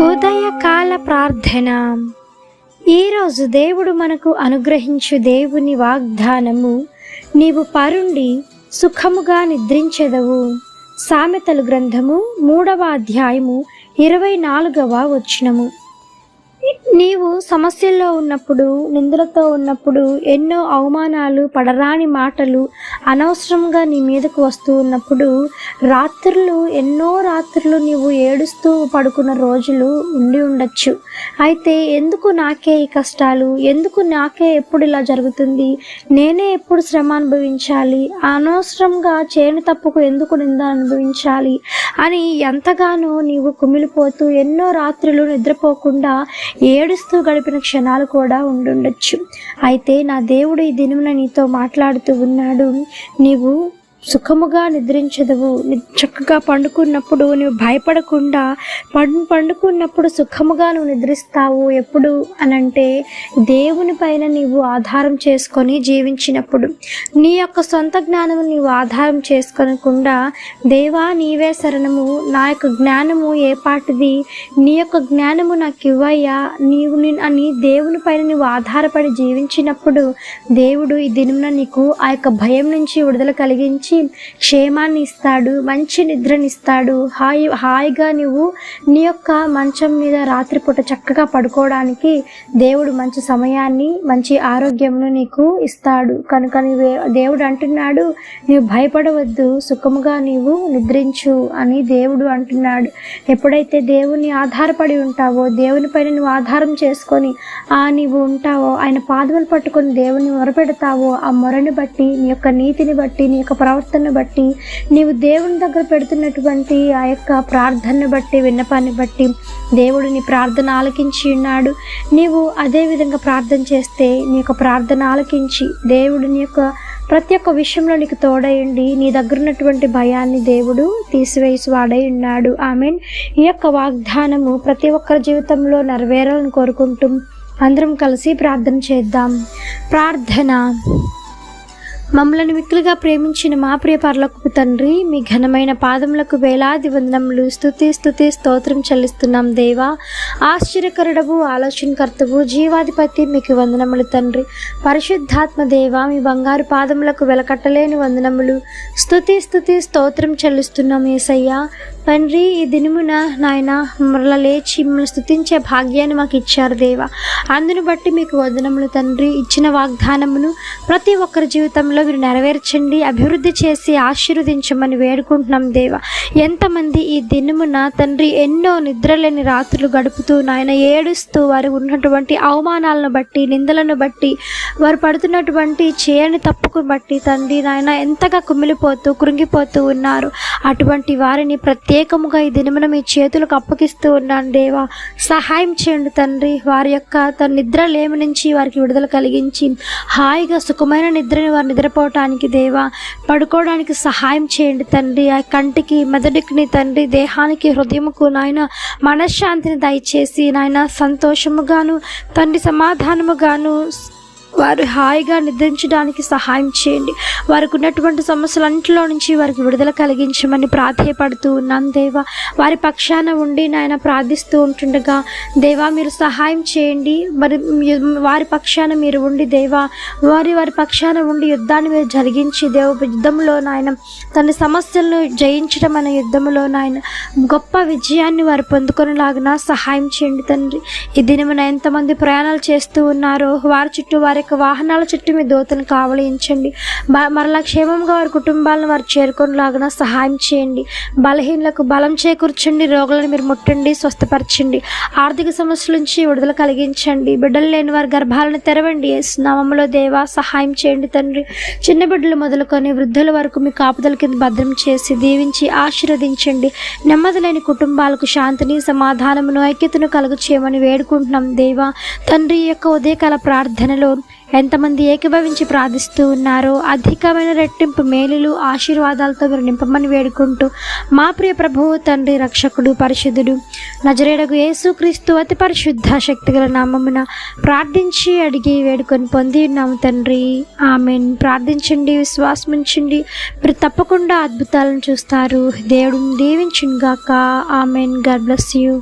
ఉదయకాల ప్రార్థన. ఈరోజు దేవుడు మనకు అనుగ్రహించు దేవుని వాగ్దానము, నీవు పరుండి సుఖముగా నిద్రించెదవు. సామెతలు గ్రంథము 3వ అధ్యాయము 24వ వచనము. నీవు సమస్యల్లో ఉన్నప్పుడు, నిందలతో ఉన్నప్పుడు, ఎన్నో అవమానాలు, పడరాని మాటలు అనవసరంగా నీ మీదకు వస్తూ ఉన్నప్పుడు, ఎన్నో రాత్రులు నీవు ఏడుస్తూ పడుకున్న రోజులు ఉండి ఉండొచ్చు. అయితే ఎందుకు నాకే ఈ కష్టాలు, ఎందుకు నాకే ఎప్పుడు ఇలా జరుగుతుంది, నేనే ఎప్పుడు శ్రమ అనుభవించాలి, అనవసరంగా చేయని తప్పుకు ఎందుకు నింద అనుభవించాలి అని ఎంతగానో నీవు కుమిలిపోతూ ఎన్నో రాత్రులు నిద్రపోకుండా ఏడుస్తూ గడిపిన క్షణాలు కూడా ఉండుండొచ్చు. అయితే నా దేవుడు ఈ దినమున నీతో మాట్లాడుతూ ఉన్నాడు. నీవు సుఖముగా నిద్రించదవు. చక్కగా పండుకున్నప్పుడు నువ్వు భయపడకుండా పండుకున్నప్పుడు సుఖముగా నువ్వు నిద్రిస్తావు. ఎప్పుడు అనంటే దేవుని పైన నీవు ఆధారం చేసుకొని జీవించినప్పుడు. నీ యొక్క సొంత జ్ఞానము నీవు ఆధారం చేసుకోనకుండా, దేవా నీవే శరణము, నా యొక్క జ్ఞానము ఏ పాటిది, నీ యొక్క జ్ఞానము నాకు ఇవ్వయ్యా అని దేవుని పైన నీవు ఆధారపడి జీవించినప్పుడు దేవుడు ఈ దినమున నీకు ఆ యొక్క భయం నుంచి విడుదల కలిగించి క్షేమాన్ని ఇస్తాడు, మంచి నిద్రనిస్తాడు. హాయిగా నువ్వు నీ యొక్క మంచం మీద రాత్రిపూట చక్కగా పడుకోవడానికి దేవుడు మంచి సమయాన్ని, మంచి ఆరోగ్యమును నీకు ఇస్తాడు. కనుక దేవుడు అంటున్నాడు, నీవు భయపడవద్దు, సుఖముగా నీవు నిద్రించు అని దేవుడు అంటున్నాడు. ఎప్పుడైతే దేవుని ఆధారపడి ఉంటావో, దేవుని పైన నువ్వు ఆధారం చేసుకొని నీవు ఉంటావో, ఆయన పాదములు పట్టుకొని దేవుని మొరపెడతావో, ఆ మొరని బట్టి, నీ యొక్క నీతిని బట్టి, నీ యొక్క ప్రవర్తనను బట్టి, నీవు దేవుని దగ్గర పెడుతున్నటువంటి ఆ యొక్క ప్రార్థనను బట్టి, విన్నపాన్ని బట్టి దేవుడు నీ ప్రార్థన ఆలకించి ఉన్నాడు. నీవు అదే విధంగా ప్రార్థన చేస్తే నీ యొక్క ప్రార్థన ఆలకించి దేవుడు నీ యొక్క ప్రతి ఒక్క విషయంలో నీకు తోడయండి, నీ దగ్గర ఉన్నటువంటి భయాన్ని దేవుడు తీసివేసి వాడై ఉన్నాడు. ఆమేన్. ఈ యొక్క వాగ్దానము ప్రతి ఒక్కరి జీవితంలో నెరవేరాలని కోరుకుంటూ అందరం కలిసి ప్రార్థన చేద్దాం. ప్రార్థన. మమ్మల్ని మిక్కులుగా ప్రేమించిన మా ప్రియ పరలోకపు తండ్రి, మీ ఘనమైన పాదములకు వేలాది వందనములు, స్తుతి స్తోత్రం చెల్లిస్తున్నాం దేవా. ఆశ్చర్యకరుడవు, ఆలోచనకర్తవు, జీవాధిపతి మీకు వందనములు తండ్రి. పరిశుద్ధాత్మ దేవా, మీ బంగారు పాదములకు వెలకట్టలేని వందనములు, స్తుతి స్తోత్రం చెల్లిస్తున్నాం యేసయ్యా. తండ్రి, ఈ దినమున నాయన మరల లేచి మిమ్మల్ని స్తుతించే భాగ్యాన్ని మాకు ఇచ్చారు దేవా. అందును బట్టి మీకు వందనములు తండ్రి. ఇచ్చిన వాగ్దానమును ప్రతి ఒక్కరి జీవితంలో మీరు నెరవేర్చండి, అభివృద్ధి చేసి ఆశీర్వదించమని వేడుకుంటున్నాం దేవా. ఎంతమంది ఈ దినమున తండ్రి ఎన్నో నిద్రలేని రాత్రులు గడుపుతూ నాయన ఏడుస్తూ వారు ఉన్నటువంటి అవమానాలను బట్టి, నిందలను బట్టి, వారు పడుతున్నటువంటి చేయని తప్పుకు బట్టి తండ్రి నాయన ఎంతగా కుమిలిపోతూ కృంగిపోతూ ఉన్నారు. అటువంటి వారిని ప్రత్యేకముగా ఈ దినమున మీ చేతులకు అప్పగిస్తూ ఉన్నాను దేవా. సహాయం చేయండి తండ్రి. వారి యొక్క నిద్ర లేమి నుంచి వారికి విడుదల కలిగించి హాయిగా సుఖమైన నిద్రని వారు నిద్రపోవటానికి దేవా, పడుకోవడానికి సహాయం చేయండి తండ్రి. ఆ కంటికి, మెదడుకి తండ్రి, దేహానికి, హృదయముకు నాయన మనశ్శాంతిని దయచేసి నాయన సంతోషముగాను తండ్రి సమాధానముగాను వారు హాయిగా నిద్రించడానికి సహాయం చేయండి. వారికి ఉన్నటువంటి సమస్యలన్నింటిలో నుంచి వారికి విడుదల కలిగించమని ప్రాధేయపడుతూ ఉన్నాను దేవా. వారి పక్షాన ఉండి నాయన ప్రార్థిస్తూ ఉంటుండగా దేవా మీరు సహాయం చేయండి. మరి వారి పక్షాన మీరు ఉండి దేవా, వారి పక్షాన ఉండి యుద్ధాన్ని మీరు జరిగించి యుద్ధంలో నాయన తన సమస్యలను జయించడం అనే యుద్ధంలో నాయన గొప్ప విజయాన్ని వారు పొందుకొనేలాగా సహాయం చేయండి తండ్రి. ఈ దినమున ఎంతమంది ప్రయాణాలు చేస్తూ ఉన్నారో వారి చుట్టూ, వారి యొక్క వాహనాల చుట్టూ మీ దూతను కావలించండి. మరలా క్షేమంగా వారి కుటుంబాలను వారు చేరుకునేలాగా సహాయం చేయండి. బలహీనలకు బలం చేకూర్చండి. రోగులను మీరు ముట్టండి, స్వస్థపరచండి. ఆర్థిక సమస్యల నుంచి విడుదల కలిగించండి. బిడ్డలు లేని వారి గర్భాలను తెరవండి. యేసు నామములో దేవా సహాయం చేయండి తండ్రి. చిన్న బిడ్డలు మొదలుకొని వృద్ధుల వరకు మీ కాపుదల కింద భద్రం చేసి దీవించి ఆశీర్వదించండి. నెమ్మది లేని కుటుంబాలకు శాంతిని, సమాధానమును, ఐక్యతను కలుగు చేయమని వేడుకుంటున్నాం దేవా. తండ్రి యొక్క ఉదయకాల ప్రార్థనలో ఎంతమంది ఏకీభవించి ప్రార్థిస్తూ ఉన్నారో అధికమైన రెట్టింపు మేలులు, ఆశీర్వాదాలతో మీరు నింపమని వేడుకుంటూ మా ప్రియ ప్రభువు తండ్రి, రక్షకుడు, పరిశుద్ధుడు నజరేయుడగు యేసుక్రీస్తు అతి పరిశుద్ధ శక్తిగల నామమున ప్రార్థించి అడిగి వేడుకొని పొంది ఉన్నాము తండ్రి. ఆమెన్. ప్రార్థించండి, విశ్వాసం ఉంచండి, మీరు తప్పకుండా అద్భుతాలను చూస్తారు. దేవుడిని దీవించును గాక. ఆమెన్. God bless you.